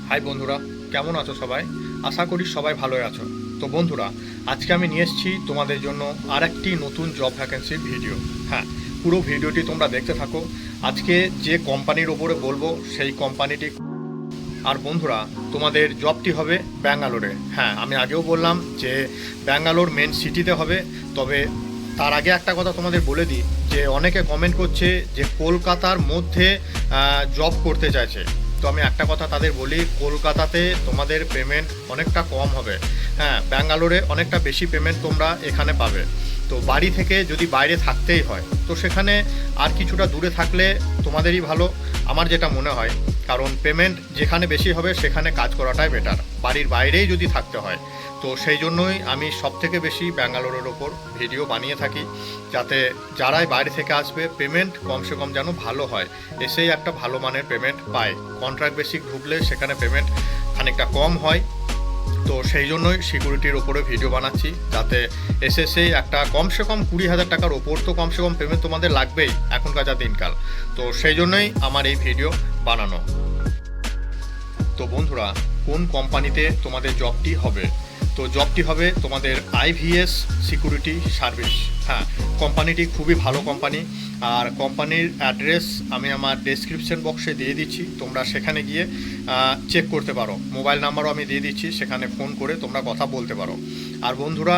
High বন্ধুরা, কেমন আছো সবাই? আশা করি সবাই ভালোই আছো। তো বন্ধুরা, আজকে আমি নিয়ে এসেছি তোমাদের জন্য আর একটি নতুন জব ভ্যাকেন্সির ভিডিও। হ্যাঁ, পুরো ভিডিওটি তোমরা দেখতে থাকো। আজকে যে কোম্পানির ওপরে বলবো সেই কোম্পানিটি, আর বন্ধুরা তোমাদের জবটি হবে ব্যাঙ্গালোরে। হ্যাঁ, আমি আগেও বললাম যে ব্যাঙ্গালোর মেন সিটিতে হবে। তবে তার আগে একটা কথা তোমাদের বলে দিই যে অনেকে কমেন্ট করছে যে কলকাতার মধ্যে জব করতে চাইছে। তো আমি একটা কথা তাদের বলি, কলকাতাতে তোমাদের পেমেন্ট অনেকটা কম হবে। হ্যাঁ, ব্যাঙ্গালোরে অনেকটা বেশি পেমেন্ট তোমরা এখানে পাবে। তো বাড়ি থেকে যদি বাইরে থাকতেই হয় তো সেখানে আর কিছুটা দূরে থাকলে তোমাদেরই ভালো, আমার যেটা মনে হয়। কারণ পেমেন্ট যেখানে বেশি হবে সেখানে কাজ করাটাই বেটার, বাড়ির বাইরেই যদি থাকতে হয়। তো সেই জন্যই আমি সবথেকে বেশি ব্যাঙ্গালোরের ওপর ভিডিও বানিয়ে থাকি, যাতে যারাই বাইরে থেকে আসবে পেমেন্ট কমসে কম যেন ভালো হয়, এসেই একটা ভালো মানের পেমেন্ট পায়। কন্ট্রাক্ট বেসিক ঢুকলে সেখানে পেমেন্ট খানিকটা কম হয়। তো সেই জন্যই সিকিউরিটির ওপরে ভিডিও বানাচ্ছি, যাতে এসেসেই একটা কমসে কম 20,000 টাকার ওপর তো কমসে কম পেমেন্ট তোমাদের লাগবেই এখনকার যা দিনকাল। তো সেই জন্যই আমার এই ভিডিও বানানো। তো বন্ধুরা, কোন কোম্পানিতে তোমাদের জবটি হবে? তো জবটি হবে তোমাদের IVS সিকিউরিটি সার্ভিস। হ্যাঁ, কোম্পানিটি খুবই ভালো কোম্পানি। আর কোম্পানির অ্যাড্রেস আমি আমার ডেসক্রিপশন বক্সে দিয়ে দিচ্ছি, তোমরা সেখানে গিয়ে চেক করতে পারো। মোবাইল নাম্বারও আমি দিয়ে দিচ্ছি, সেখানে ফোন করে তোমরা কথা বলতে পারো। আর বন্ধুরা,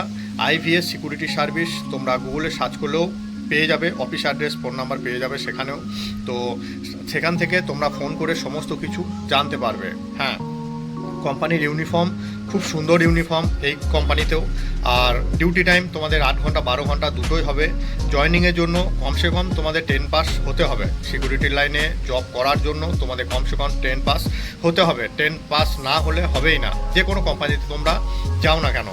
IVS সিকিউরিটি সার্ভিস তোমরা গুগলে সার্চ করলেও পেয়ে যাবে, অফিস অ্যাড্রেস, ফোন নাম্বার পেয়ে যাবে সেখানেও। তো সেখান থেকে তোমরা ফোন করে সমস্ত কিছু জানতে পারবে। হ্যাঁ, কোম্পানির ইউনিফর্ম খুব সুন্দর ইউনিফর্ম এই কোম্পানিতেও। আর ডিউটি টাইম তোমাদের 8 ঘন্টা 12 ঘন্টা দুটোই হবে। জয়নিংয়ের জন্য কমসে কম তোমাদের 10 পাস হতে হবে। সিকিউরিটির লাইনে জব করার জন্য তোমাদের কমসে কম 10 পাস হতে হবে। 10 পাস না হলে হবেই না, যে কোনো কোম্পানিতে তোমরা যাও না কেন।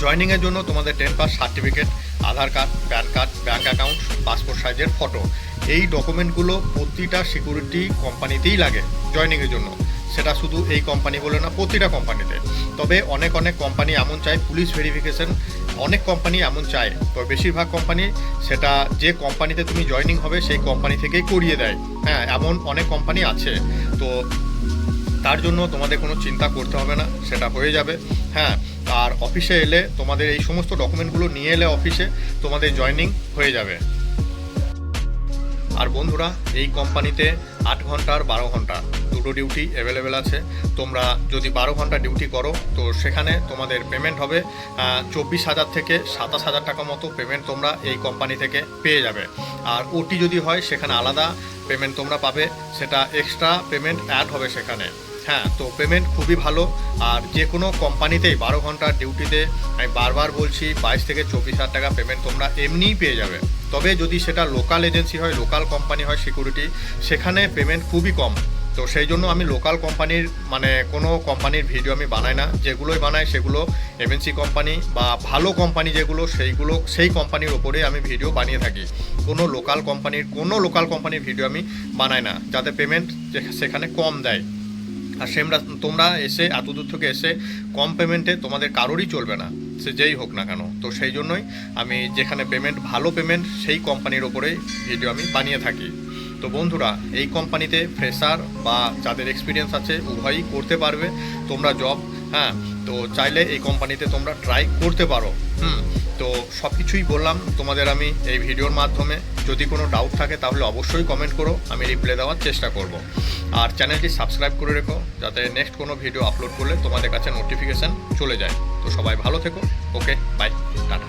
জয়নিংয়ের জন্য তোমাদের 10 pass certificate, Aadhaar card, PAN card, bank account, passport সাইজের ফটো, এই ডকুমেন্টগুলো প্রতিটা সিকিউরিটি কোম্পানিতেই লাগে জয়নিংয়ের জন্য। সেটা শুধু এই কোম্পানি বলে না, প্রতিটা কোম্পানিতে। তবে অনেক কোম্পানি এমন চায় পুলিশ ভেরিফিকেশন, অনেক কোম্পানি এমন চায়। তো বেশিরভাগ কোম্পানি সেটা যে কোম্পানিতে তুমি জয়নিং হবে সেই কোম্পানি থেকেই করিয়ে দেয়। হ্যাঁ, এমন অনেক কোম্পানি আছে। তো তার জন্য তোমাদের কোনো চিন্তা করতে হবে না, সেটা হয়ে যাবে। হ্যাঁ, আর অফিসে এলে তোমাদের এই সমস্ত ডকুমেন্টগুলো নিয়ে এলে অফিসে তোমাদের জয়নিং হয়ে যাবে। আর বন্ধুরা, এই কোম্পানিতে 8 ঘন্টা আর 12 ঘন্টা দুটো ডিউটি অ্যাভেলেবেল আছে। তোমরা যদি 12 ঘন্টা ডিউটি করো তো সেখানে তোমাদের পেমেন্ট হবে 24,000 থেকে 27,000 টাকা মতো পেমেন্ট তোমরা এই কোম্পানি থেকে পেয়ে যাবে। আর ওটি যদি হয় সেখানে আলাদা পেমেন্ট তোমরা পাবে, সেটা এক্সট্রা পেমেন্ট অ্যাড হবে সেখানে। হ্যাঁ, তো পেমেন্ট খুবই ভালো। আর যে কোনো কোম্পানিতেই 12 ঘন্টার ডিউটিতে আমি বারবার বলছি 22 থেকে 24,000 টাকা পেমেন্ট তোমরা এমনিই পেয়ে যাবে। তবে যদি সেটা লোকাল এজেন্সি হয়, লোকাল কোম্পানি হয় সিকিউরিটি, সেখানে পেমেন্ট খুবই কম। তো সেই জন্য আমি লোকাল কোম্পানির কোনো কোম্পানির ভিডিও আমি বানাই না। যেগুলোই বানাই সেগুলো এমএনসি কোম্পানি বা ভালো কোম্পানি যেগুলো, সেই কোম্পানির ওপরে আমি ভিডিও বানিয়ে থাকি। কোনো লোকাল কোম্পানির ভিডিও আমি বানাই না, যাতে পেমেন্ট সেখানে কম দেয়। আর তোমরা এসে এত দূর থেকে এসে কম পেমেন্টে তোমাদের কারোরই চলবে না, সে যেই হোক না কেন। তো সেই জন্যই আমি যেখানে পেমেন্ট ভালো পেমেন্ট সেই কোম্পানির ওপরেই ভিডিও আমি বানিয়ে থাকি। তো বন্ধুরা, এই কোম্পানিতে ফ্রেশার বা যাদের এক্সপিরিয়েন্স আছে উভয়ই করতে পারবে তোমরা জব। হ্যাঁ, তো চাইলে এই কোম্পানিতে তোমরা ট্রাই করতে পারো। তো সব কিছুই বললাম তোমাদের আমি এই ভিডিওর মাধ্যমে। যদি কোনো ডাউট থাকে তাহলে অবশ্যই কমেন্ট করো, আমি রিপ্লাই দেওয়ার চেষ্টা করব। আর চ্যানেলটি সাবস্ক্রাইব করে রেখো, যাতে নেক্সট কোনো ভিডিও আপলোড করলে তোমাদের কাছে নোটিফিকেশান চলে যায়। তো সবাই ভালো থেকো। ওকে, বাই, টাটা।